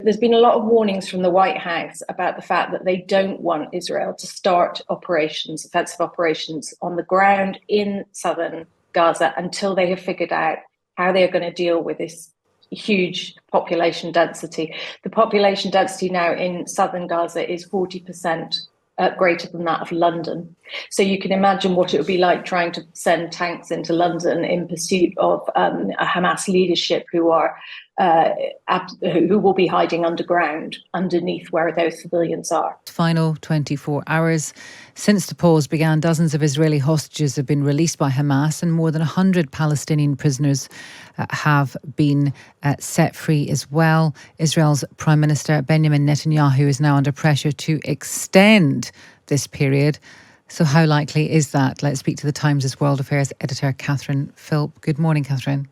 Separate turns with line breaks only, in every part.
There's been a lot of warnings from the White House about the fact that they don't want Israel to start operations, offensive operations on the ground in southern Gaza until they have figured out how they are going to deal with this huge population density. The population density now in southern Gaza is 40% greater than that of London. So you can imagine what it would be like trying to send tanks into London in pursuit of a Hamas leadership who will be hiding underground underneath where those civilians are.
Final 24 hours. Since the pause began, dozens of Israeli hostages have been released by Hamas and more than 100 Palestinian prisoners have been set free as well. Israel's Prime Minister Benjamin Netanyahu is now under pressure to extend this period. So how likely is that? Let's speak to the Times' World Affairs editor, Catherine Philp. Good morning, Catherine.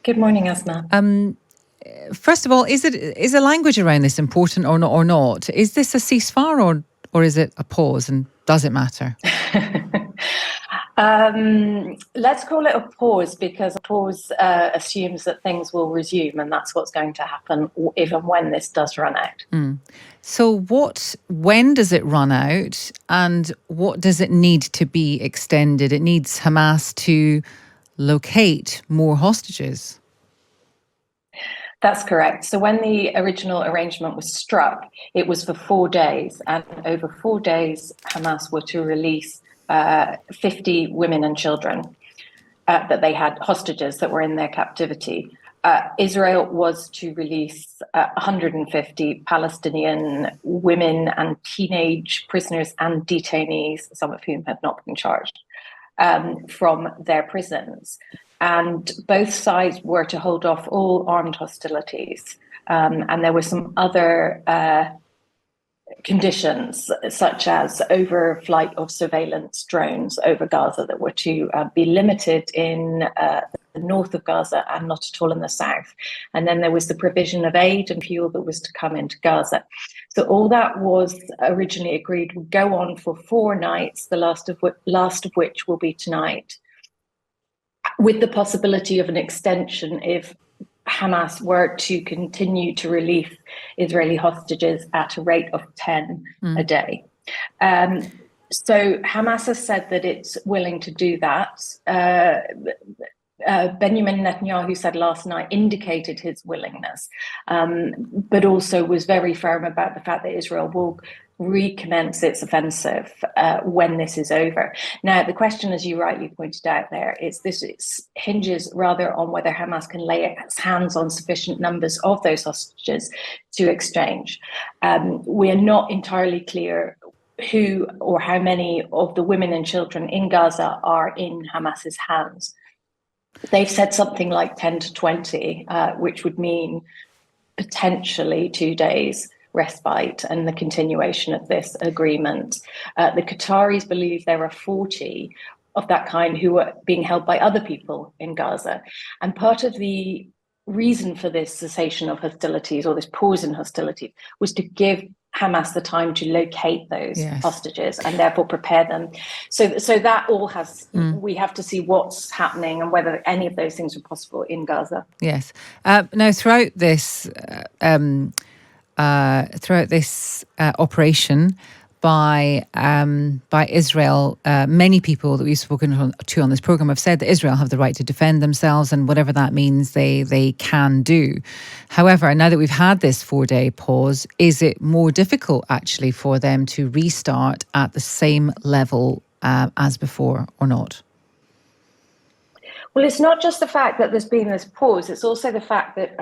Good morning, Asma.
First of all, is a language around this important or not? Is this a ceasefire or is it a pause, and does it matter?
Let's call it a pause, because a pause assumes that things will resume, and that's what's going to happen even when this does run out.
So when does it run out, and what does it need to be extended? It needs Hamas to locate more hostages.
That's correct. So when the original arrangement was struck, it was for 4 days, and over 4 days, Hamas were to release 50 women and children that they had, hostages that were in their captivity. Israel was to release 150 Palestinian women and teenage prisoners and detainees, some of whom had not been charged, from their prisons. And both sides were to hold off all armed hostilities. And there were some other conditions, such as overflight of surveillance drones over Gaza, that were to be limited in the north of Gaza and not at all in the south. And then there was the provision of aid and fuel that was to come into Gaza. So all that was originally agreed would go on for 4 nights, the last of which will be tonight, with the possibility of an extension if Hamas were to continue to release Israeli hostages at a rate of 10 a day. So Hamas has said that it's willing to do that. Benjamin Netanyahu said last night, indicated his willingness, but also was very firm about the fact that Israel will recommence its offensive when this is over. Now, the question, as you rightly pointed out there, is this hinges rather on whether Hamas can lay its hands on sufficient numbers of those hostages to exchange. We are not entirely clear who or how many of the women and children in Gaza are in Hamas's hands. They've said something like 10 to 20, which would mean potentially 2 days respite and the continuation of this agreement. The Qataris believe there are 40 of that kind who are being held by other people in Gaza. And part of the reason for this cessation of hostilities, or this pause in hostilities, was to give Hamas the time to locate those hostages and therefore prepare them. So that all has, we have to see what's happening and whether any of those things are possible in Gaza.
Yes. Now, throughout this operation by Israel, many people that we've spoken to on this program have said that Israel have the right to defend themselves, and whatever that means, they can do. However, now that we've had this 4-day pause, is it more difficult actually for them to restart at the same level as before, or not?
Well, it's not just the fact that there's been this pause, it's also the fact that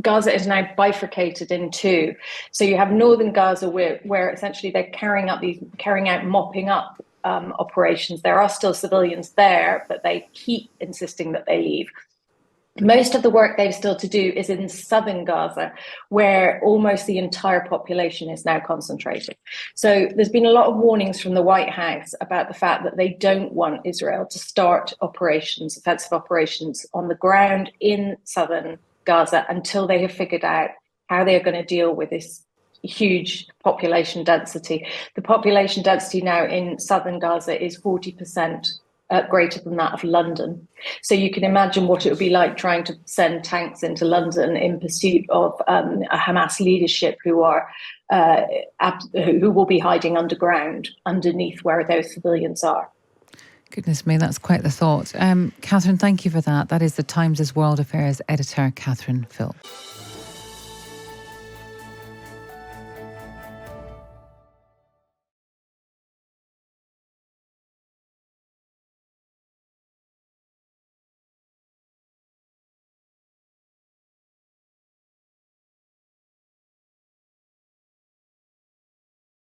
Gaza is now bifurcated in two. So you have northern Gaza where essentially they're carrying out mopping up operations. There are still civilians there, but they keep insisting that they leave. Most of the work they've still to do is in southern Gaza, where almost the entire population is now concentrated. So there's been a lot of warnings from the White House about the fact that they don't want Israel to start operations, offensive operations on the ground in southern Gaza until they have figured out how they are going to deal with this huge population density. The population density now in southern Gaza is 40% greater than that of London. So you can imagine what it would be like trying to send tanks into London in pursuit of a Hamas leadership who will be hiding underground underneath where those civilians are.
Goodness me, that's quite the thought. Catherine, thank you for that. That is the Times' World Affairs editor, Catherine Philp.